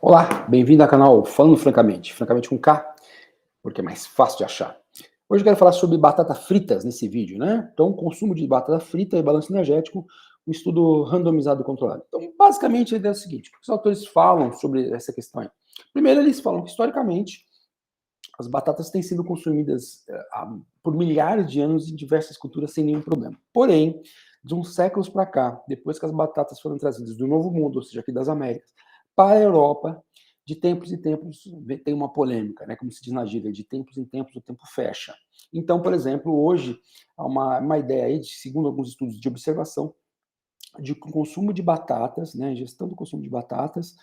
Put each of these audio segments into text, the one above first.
Olá, bem-vindo ao canal Falando Francamente, francamente com K, porque é mais fácil de achar. Hoje eu quero falar sobre batata fritas nesse vídeo, né? Então, consumo de batata frita e balanço energético, um estudo randomizado e controlado. Então, basicamente, a ideia é o seguinte, o que os autores falam sobre essa questão aí? Primeiro, eles falam que, historicamente, as batatas têm sido consumidas por milhares de anos em diversas culturas sem nenhum problema. Porém, de uns séculos para cá, depois que as batatas foram trazidas do Novo Mundo, ou seja, aqui das Américas, para a Europa, de tempos em tempos tem uma polêmica, né? Como se diz na gíria, de tempos em tempos o tempo fecha. Então, por exemplo, hoje há uma ideia aí, segundo alguns estudos de observação, de consumo de batatas, né, gestão do consumo de batatas,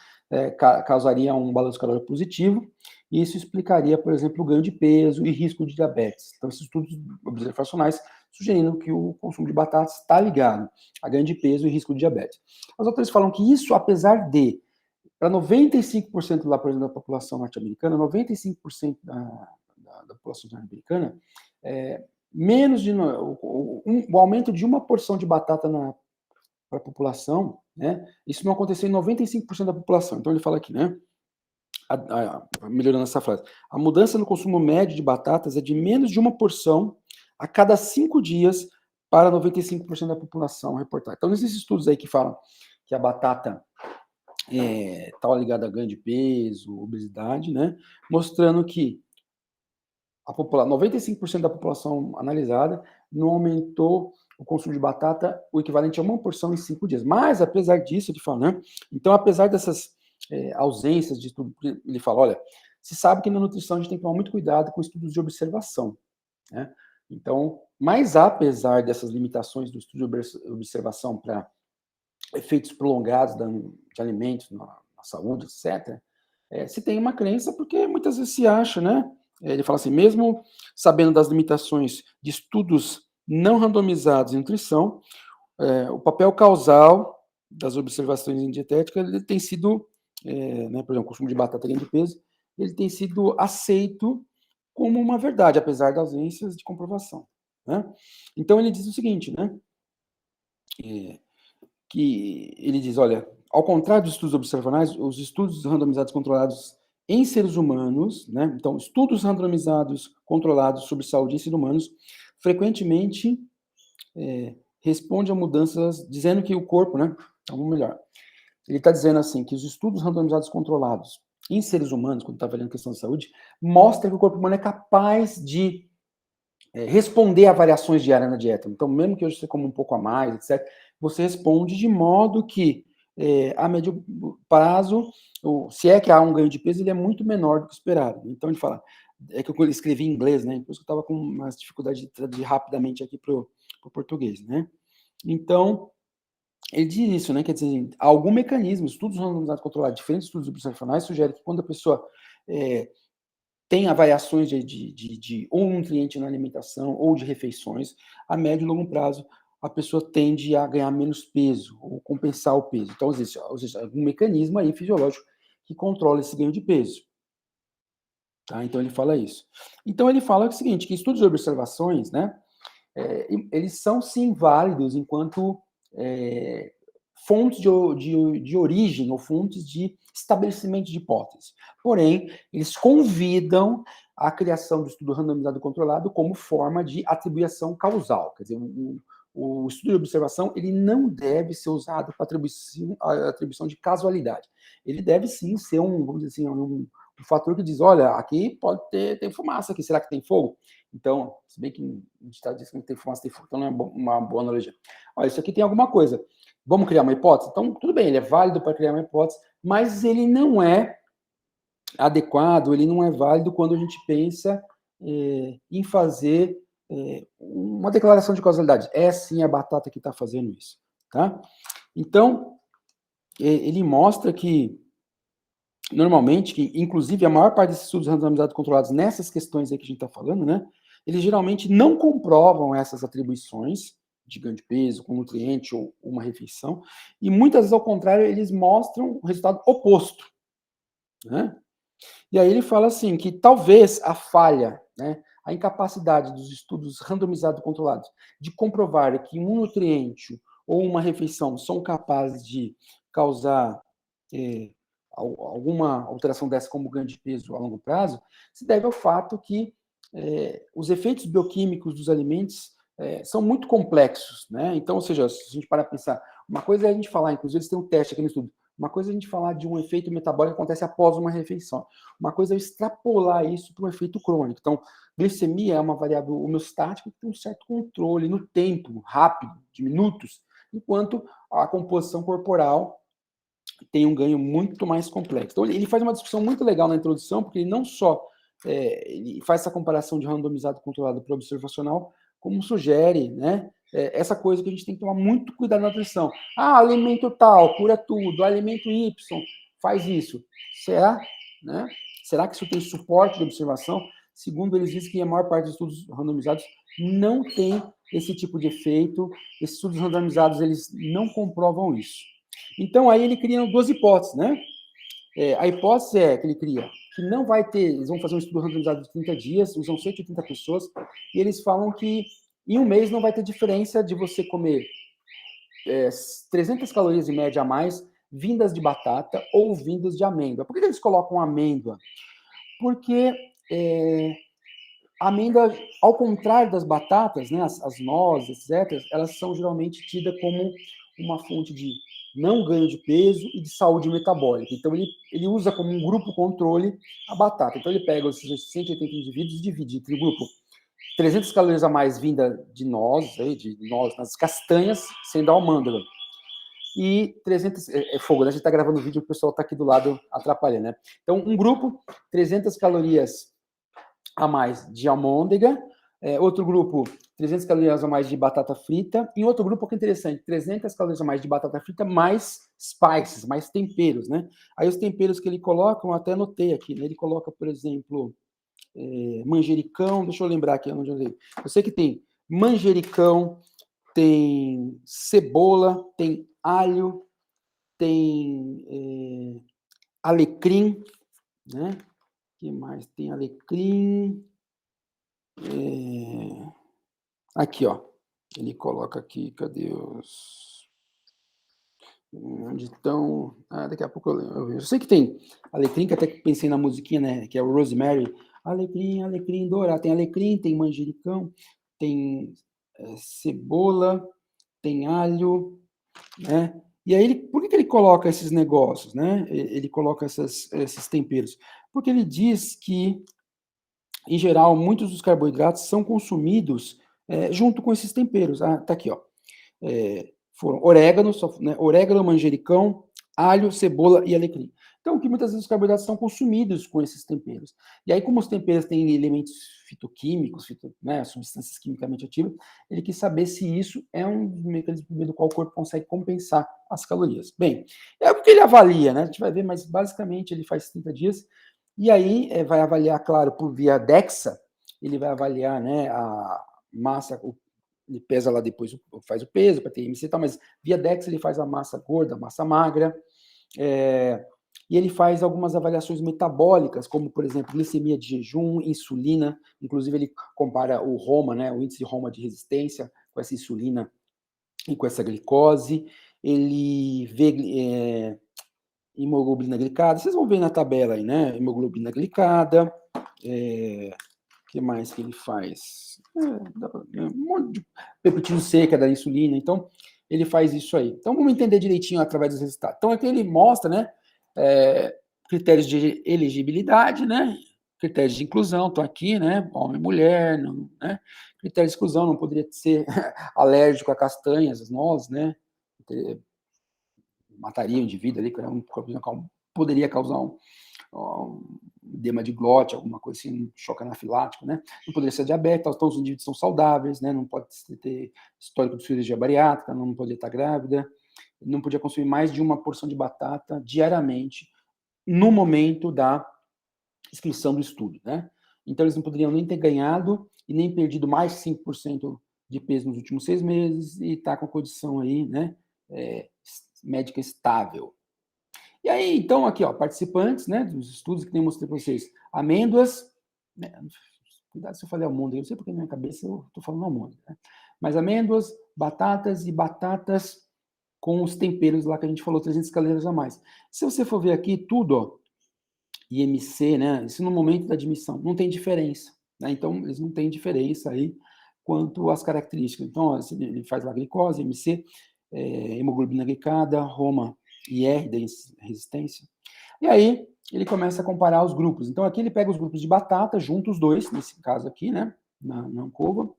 causaria um balanço calórico positivo, e isso explicaria, por exemplo, o ganho de peso e risco de diabetes. Então, esses estudos observacionais sugerindo que o consumo de batatas está ligado a ganho de peso e risco de diabetes. Os autores falam que isso, apesar de, para 95% lá, por exemplo, da população norte-americana, 95% da população norte-americana, menos de o aumento de uma porção de batata para a população, né? Isso não aconteceu em 95% da população. Então ele fala aqui, né? Melhorando essa frase, a mudança no consumo médio de batatas é de menos de uma porção a cada 5 dias para 95% da população reportada. Então, nesses estudos aí que falam que a batata está ligada a ganho de peso, obesidade, né? Mostrando que 95% da população analisada não aumentou o consumo de batata o equivalente a uma porção em 5 dias. Mas, apesar disso, ele fala, né? Então, apesar dessas ausências de tudo, ele fala, olha, se sabe que na nutrição a gente tem que tomar muito cuidado com estudos de observação, né? Então, mas apesar dessas limitações do estudo de observação para efeitos prolongados de alimentos na saúde, etc., se tem uma crença porque muitas vezes se acha, né? Ele fala assim, mesmo sabendo das limitações de estudos não randomizados em nutrição, o papel causal das observações em dietética ele tem sido, né, por exemplo, o consumo de batata ganho de peso, ele tem sido aceito como uma verdade, apesar das ausências de comprovação, né? Então ele diz o seguinte, né? Que ele diz, olha, ao contrário dos estudos observacionais, os estudos randomizados controlados em seres humanos, né? Então, estudos randomizados controlados sobre saúde em seres humanos, frequentemente responde a mudanças, dizendo que o corpo, né? Então, vamos melhor. Ele está dizendo assim, que os estudos randomizados controlados em seres humanos, quando está avaliando a questão de saúde, mostra que o corpo humano é capaz de responder a variações diárias na dieta. Então, mesmo que hoje você coma um pouco a mais, etc., você responde de modo que, a médio prazo, se é que há um ganho de peso, ele é muito menor do que o esperado. Então, ele fala, é que eu escrevi em inglês, né? Por isso que eu estava com umas dificuldades de traduzir rapidamente aqui para o português, né? Então, ele diz isso, né? Quer dizer, algum mecanismo, estudos randomizados controlados, diferentes estudos observacionais, sugerem que quando a pessoa tem variações de ou nutriente na alimentação ou de refeições, a médio e longo prazo a pessoa tende a ganhar menos peso ou compensar o peso. Então, existe um mecanismo aí fisiológico que controla esse ganho de peso. Tá? Então, ele fala isso. Então, ele fala o seguinte, que estudos e observações, né, eles são, sim, válidos enquanto fontes de origem ou fontes de estabelecimento de hipótese. Porém, eles convidam a criação do estudo randomizado controlado como forma de atribuição causal. Quer dizer, o estudo de observação ele não deve ser usado para atribuição de casualidade. Ele deve, sim, ser vamos dizer assim, um fator que diz, olha, aqui pode ter fumaça aqui, será que tem fogo? Então, se bem que a gente está dizendo que tem fumaça, tem fogo, então não é uma boa analogia. Olha, isso aqui tem alguma coisa. Vamos criar uma hipótese? Então, tudo bem, ele é válido para criar uma hipótese, mas ele não é adequado, ele não é válido quando a gente pensa em fazer uma declaração de causalidade. É sim a batata que está fazendo isso, tá? Então, ele mostra que, normalmente, que inclusive a maior parte desses estudos randomizados controlados nessas questões aí que a gente está falando, né, eles geralmente não comprovam essas atribuições de ganho de peso, com nutriente ou uma refeição, e muitas vezes, ao contrário, eles mostram o resultado oposto, né? E aí ele fala assim, que talvez a falha, né, a incapacidade dos estudos randomizados controlados de comprovar que um nutriente ou uma refeição são capazes de causar alguma alteração dessa como ganho de peso a longo prazo, se deve ao fato que os efeitos bioquímicos dos alimentos são muito complexos, né? Então, ou seja, se a gente parar para pensar, uma coisa é a gente falar, inclusive eles têm um teste aqui no estudo, uma coisa é a gente falar de um efeito metabólico que acontece após uma refeição, uma coisa é extrapolar isso para um efeito crônico. Então, glicemia é uma variável homeostática que tem um certo controle no tempo, rápido, de minutos, enquanto a composição corporal tem um ganho muito mais complexo. Então, ele faz uma discussão muito legal na introdução, porque ele não só ele faz essa comparação de randomizado controlado para observacional, como sugere, né, essa coisa que a gente tem que tomar muito cuidado na nutrição. Ah, alimento tal, cura tudo, alimento Y, faz isso. Será? Né? Será que isso tem suporte de observação? Segundo eles dizem que a maior parte dos estudos randomizados não tem esse tipo de efeito, esses estudos randomizados eles não comprovam isso. Então, aí ele cria duas hipóteses, né? A hipótese que ele cria que não vai ter, eles vão fazer um estudo randomizado de 30 dias, usam 180 pessoas, e eles falam que em um mês não vai ter diferença de você comer 300 calorias em média a mais vindas de batata ou vindas de amêndoa. Por que eles colocam amêndoa? Porque a amêndoa, ao contrário das batatas, né, as nozes, etc., elas são geralmente tidas como uma fonte de não ganho de peso e de saúde metabólica. Então, ele usa como um grupo controle a batata. Então, ele pega esses 180 indivíduos e divide entre o grupo 300 calorias a mais vinda de nozes, nas castanhas, sendo a almôndega. E 300... fogo, né? A gente está gravando o vídeo, o pessoal está aqui do lado atrapalhando, né? Então, um grupo, 300 calorias a mais de almôndega, outro grupo, 300 calorias a mais de batata frita, e outro grupo, que interessante, 300 calorias a mais de batata frita, mais spices, mais temperos, né? Aí os temperos que ele coloca, eu até anotei aqui, né? Ele coloca, por exemplo, manjericão, deixa eu lembrar aqui onde eu dei. Eu sei que tem manjericão, tem cebola, tem alho, tem alecrim, né? O que mais? Tem alecrim. Aqui, ó. Ele coloca aqui, cadê os... Onde estão... daqui a pouco eu vejo. Eu sei que tem alecrim, que até pensei na musiquinha, né? Que é o Rosemary. Alecrim, alecrim dourado. Tem alecrim, tem manjericão, tem cebola, tem alho, né? E aí, por que ele coloca esses negócios, né? Ele coloca esses temperos? Porque ele diz que, em geral, muitos dos carboidratos são consumidos junto com esses temperos. Tá aqui, ó. Foram orégano, né, orégano, manjericão, alho, cebola e alecrim. Então, que muitas vezes os carboidratos são consumidos com esses temperos. E aí, como os temperos têm elementos fitoquímicos, né, substâncias quimicamente ativas, ele quis saber se isso é um mecanismo pelo qual o corpo consegue compensar as calorias. Bem, é o que ele avalia, né? A gente vai ver, mas basicamente ele faz 30 dias, e aí vai avaliar, claro, por via DEXA, ele vai avaliar, né, a massa, ele pesa lá depois, faz o peso para ter IMC e tal, mas via DEX ele faz a massa gorda, a massa magra, e ele faz algumas avaliações metabólicas, como, por exemplo, glicemia de jejum, insulina, inclusive ele compara o ROMA, né, o índice de ROMA de resistência, com essa insulina e com essa glicose, ele vê hemoglobina glicada, vocês vão ver na tabela aí, né, hemoglobina glicada, que mais que ele faz? Um monte de peptídeo C, que é da insulina. Então, ele faz isso aí. Então, vamos entender direitinho através dos resultados. Então, aqui ele mostra, né, critérios de elegibilidade, né, critérios de inclusão, estão aqui, né, homem e mulher, não, né, critérios de exclusão, não poderia ser alérgico a castanhas, as nozes, né, mataria o indivíduo ali, poderia causar um edema de glote, alguma coisa assim, um choque anafilático, né? Não poderia ser diabético, então os indivíduos são saudáveis, né? Não pode ter histórico de cirurgia bariátrica, não podia estar grávida, não podia consumir mais de uma porção de batata diariamente no momento da inscrição do estudo, né? Então eles não poderiam nem ter ganhado e nem perdido mais 5% de peso nos últimos 6 meses e estar com a condição aí, né? Médica estável. E aí, então, aqui, ó, participantes, né, dos estudos que eu mostrei para vocês. Amêndoas, né, cuidado se eu falei almôndega, eu não sei porque na minha cabeça eu estou falando almôndega, né? Mas amêndoas, batatas e batatas com os temperos lá que a gente falou, 300 calorias a mais. Se você for ver aqui tudo, ó, IMC, né? Isso no momento da admissão, não tem diferença, né? Então, eles não têm diferença aí quanto às características. Então, ó, ele faz lá glicose, IMC, hemoglobina glicada, Roma IR da resistência. E aí, ele começa a comparar os grupos. Então, aqui ele pega os grupos de batata, junta os dois, nesse caso aqui, né? Na Ancova,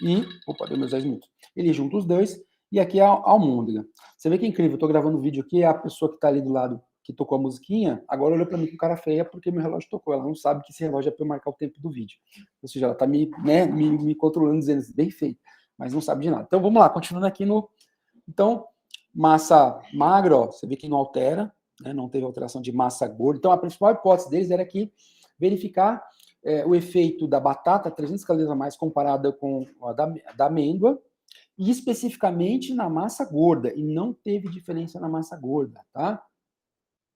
e... Opa, deu meus 10 minutos. Ele junta os dois, e aqui é a almôndega. Você vê que é incrível, eu estou gravando o vídeo aqui, a pessoa que está ali do lado, que tocou a musiquinha, agora olhou para mim com cara feia porque meu relógio tocou. Ela não sabe que esse relógio é para eu marcar o tempo do vídeo. Ou seja, ela está me controlando, dizendo assim, bem feito, mas não sabe de nada. Então, vamos lá, continuando aqui no... Então, massa magra, ó, você vê que não altera, né, não teve alteração de massa gorda. Então, a principal hipótese deles era que verificar o efeito da batata, 300 calorias a mais, comparada com a da amêndoa, e especificamente na massa gorda, e não teve diferença na massa gorda, tá?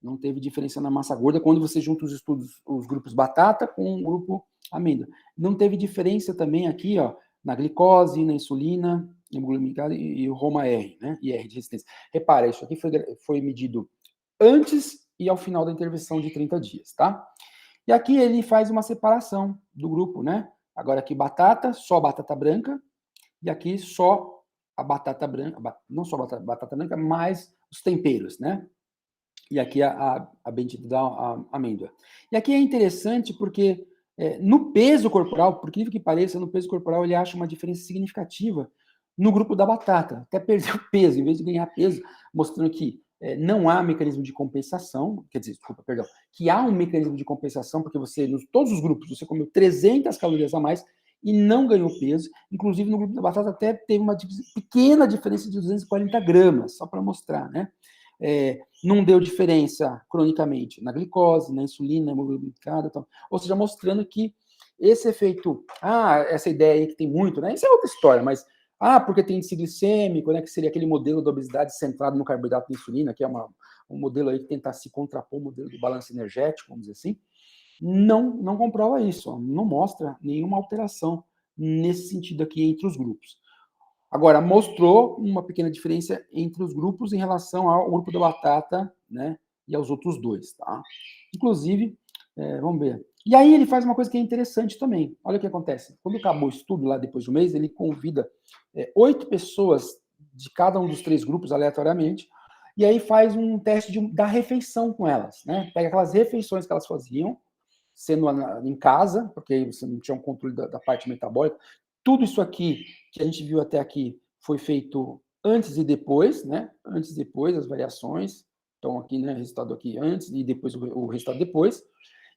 Não teve diferença na massa gorda quando você junta os estudos, os grupos batata com o grupo amêndoa. Não teve diferença também aqui, ó, na glicose, na insulina, hemoglobina e o Roma-R, né? IR de resistência. Repara, isso aqui foi medido antes e ao final da intervenção de 30 dias, tá? E aqui ele faz uma separação do grupo, né? Agora aqui batata, só batata branca, e aqui só a batata branca, não só a batata branca, mas os temperos, né? E aqui a bendita da amêndoa. E aqui é interessante porque no peso corporal, por incrível que pareça, no peso corporal ele acha uma diferença significativa no grupo da batata. Até perdeu peso, em vez de ganhar peso, mostrando que não há mecanismo de compensação, quer dizer, desculpa, perdão, que há um mecanismo de compensação, porque você, nos todos os grupos, você comeu 300 calorias a mais e não ganhou peso. Inclusive, no grupo da batata até teve uma pequena diferença de 240 gramas, só para mostrar, né? Não deu diferença cronicamente na glicose, na insulina, na hemoglobina glicada, ou seja, mostrando que esse efeito, essa ideia aí que tem muito, né? Isso é outra história, mas porque tem índice glicêmico, né? Que seria aquele modelo da obesidade centrado no carboidrato da insulina, que é um modelo aí que tenta se contrapor ao modelo do balanço energético, vamos dizer assim. Não comprova isso, ó, não mostra nenhuma alteração nesse sentido aqui entre os grupos. Agora, mostrou uma pequena diferença entre os grupos em relação ao grupo da batata, né, e aos outros dois, tá? Inclusive, vamos ver. E aí ele faz uma coisa que é interessante também. Olha o que acontece. Quando acabou o estudo, lá depois de um mês, ele convida 8 pessoas de cada um dos 3 grupos, aleatoriamente, e aí faz um teste da refeição com elas, né? Pega aquelas refeições que elas faziam, sendo em casa, porque você não tinha um controle da parte metabólica. Tudo isso aqui que a gente viu até aqui foi feito antes e depois, né? Antes e depois, as variações. Então, aqui, né, resultado aqui antes e depois o resultado depois.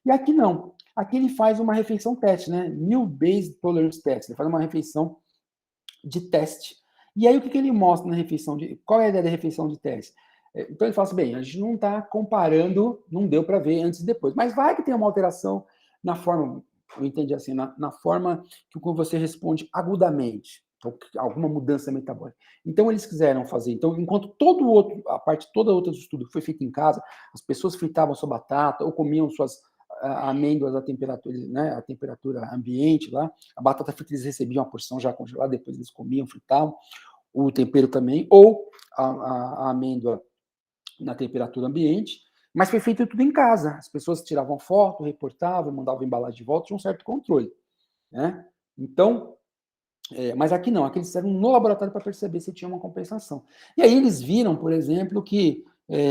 E aqui não. Aqui ele faz uma refeição teste, né? Meal Based Tolerance Test. Ele faz uma refeição de teste. E aí, o que ele mostra na refeição de... Qual é a ideia da refeição de teste? Então, ele fala assim, bem, a gente não está comparando, não deu para ver antes e depois, mas vai que tem uma alteração na forma, eu entendi assim, na forma que você responde agudamente, então, alguma mudança metabólica. Então, eles quiseram fazer. Então, enquanto a parte toda outra do estudo foi feita em casa, as pessoas fritavam sua batata ou comiam suas amêndoas à temperatura, né, a temperatura ambiente lá, a batata frita eles recebiam uma porção já congelada, depois eles comiam, fritavam, o tempero também, ou a amêndoa na temperatura ambiente, mas foi feito tudo em casa. As pessoas tiravam foto, reportavam, mandavam embalagem de volta, tinha um certo controle, né? Então, mas aqui não, aqui eles fizeram no laboratório para perceber se tinha uma compensação. E aí eles viram, por exemplo, que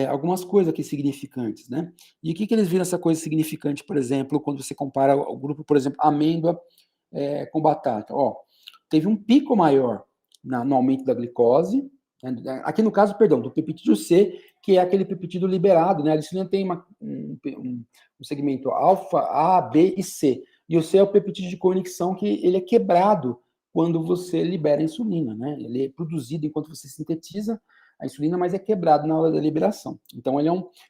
algumas coisas aqui significantes, né? E o que eles viram essa coisa significante, por exemplo, quando você compara o grupo, por exemplo, amêndoa com batata? Ó, teve um pico maior no aumento da glicose, né? Aqui no caso, perdão, do peptídeo C, que é aquele peptídeo liberado, né? A insulina tem um segmento alfa, A, B e C. E o C é o peptídeo de conexão que ele é quebrado quando você libera a insulina, né? Ele é produzido enquanto você sintetiza a insulina, mas é quebrado na hora da liberação. Então,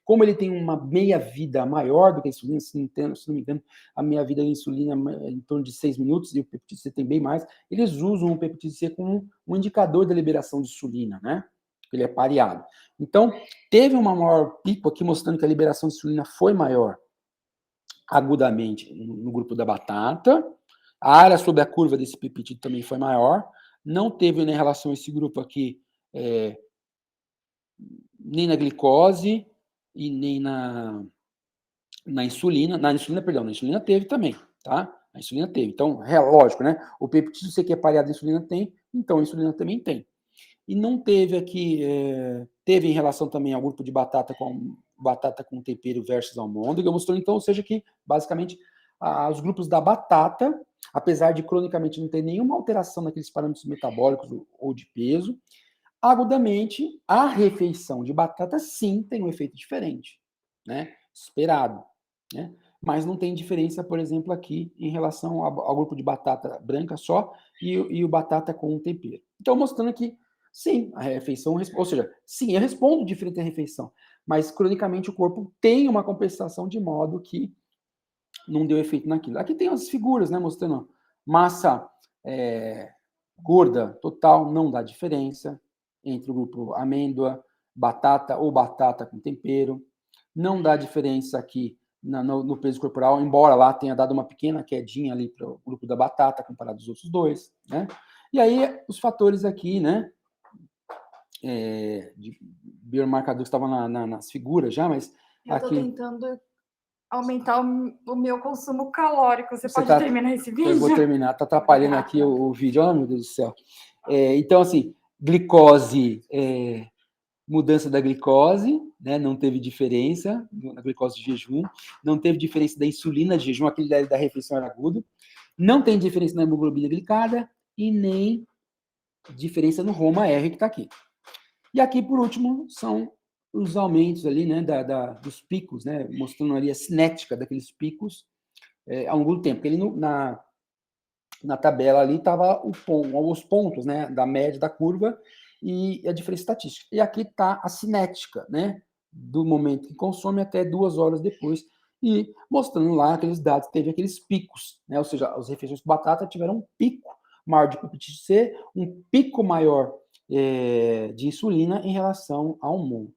como ele tem uma meia-vida maior do que a insulina, se não me engano, a meia-vida da insulina é em torno de 6 minutos, e o peptídeo C tem bem mais, eles usam o peptídeo C como um indicador da liberação de insulina, né? Ele é pareado. Então, teve uma maior pico aqui, mostrando que a liberação de insulina foi maior agudamente no grupo da batata. A área sobre a curva desse peptídeo também foi maior. Não teve, né, em relação a esse grupo aqui, nem na glicose e nem na insulina. Na insulina teve também, tá? A insulina teve. Então, é lógico, né? O peptídeo C que é pareado à insulina tem, então a insulina também tem. E não teve aqui, teve em relação também ao grupo de batata com tempero versus almôndega, mostrou então, ou seja, que basicamente os grupos da batata, apesar de cronicamente não ter nenhuma alteração naqueles parâmetros metabólicos ou de peso, agudamente a refeição de batata sim tem um efeito diferente, né? Esperado, né? Mas não tem diferença, por exemplo, aqui em relação ao grupo de batata branca só e o batata com tempero. Então, mostrando que sim, a refeição, ou seja, sim, eu respondo diferente à refeição, mas cronicamente o corpo tem uma compensação de modo que não deu efeito naquilo. Aqui tem as figuras, né, mostrando massa gorda total, não dá diferença entre o grupo amêndoa, batata ou batata com tempero. Não dá diferença aqui no peso corporal, embora lá tenha dado uma pequena quedinha ali para o grupo da batata comparado aos outros dois, né? E aí os fatores aqui, né, de biomarcadores que estavam nas figuras já, mas eu aqui... Eu estou tentando aumentar o meu consumo calórico. Você pode terminar esse vídeo? Eu vou terminar, tá atrapalhando aqui o vídeo. Oh, meu Deus do céu. Então, assim, glicose, mudança da glicose, né? Não teve diferença na glicose de jejum, não teve diferença da insulina de jejum, aquele da refeição era agudo, não tem diferença na hemoglobina glicada e nem diferença no Roma-R que está aqui. E aqui, por último, são os aumentos ali, né, dos picos, né, mostrando ali a cinética daqueles picos ao longo do tempo. Porque ele na tabela ali estava os pontos, né, da média da curva e a diferença estatística. E aqui está a cinética, né, do momento que consome até 2 horas depois, e mostrando lá aqueles dados, teve aqueles picos, né, ou seja, as refeições de batata tiveram um pico maior de peptídeo C, um pico maior de insulina em relação ao mundo,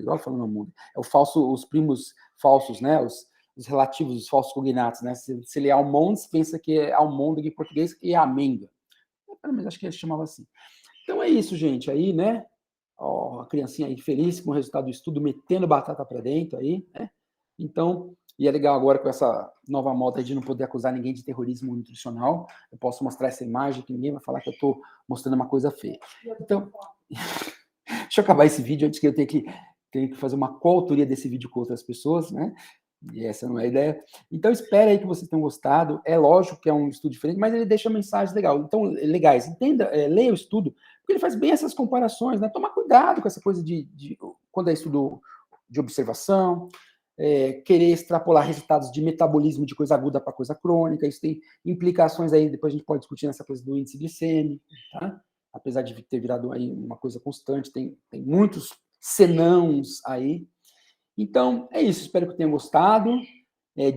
igual falando ao mundo, os primos falsos, né, os relativos, os falsos cognatos, né? Se lê almonds, pensa que é almôndega em português e é amêndoa. Mas acho que ele chamava assim. Então é isso, gente. Aí, né? Ó, a criancinha aí feliz com o resultado do estudo, metendo batata para dentro aí, né? Então, e é legal agora com essa nova moda de não poder acusar ninguém de terrorismo nutricional. Eu posso mostrar essa imagem que ninguém vai falar que eu estou mostrando uma coisa feia. Então, deixa eu acabar esse vídeo antes que eu tenha que fazer uma coautoria desse vídeo com outras pessoas, né? E essa não é a ideia. Então, espero aí que vocês tenham gostado. É lógico que é um estudo diferente, mas ele deixa mensagens legais. Entenda, leia o estudo, porque ele faz bem essas comparações, né? Toma cuidado com essa coisa quando é estudo de observação, querer extrapolar resultados de metabolismo de coisa aguda para coisa crônica. Isso tem implicações aí, depois a gente pode discutir nessa coisa do índice glicêmico, tá? Apesar de ter virado aí uma coisa constante, tem muitos senãos aí. Então, é isso. Espero que tenham gostado.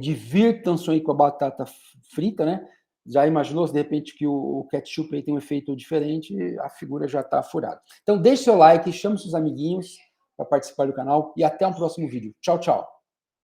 Divirtam-se aí com a batata frita, né? Já imaginou, de repente, que o ketchup aí tem um efeito diferente, a figura já está furada. Então, deixe seu like, chame seus amiguinhos para participar do canal e até um próximo vídeo. Tchau, tchau.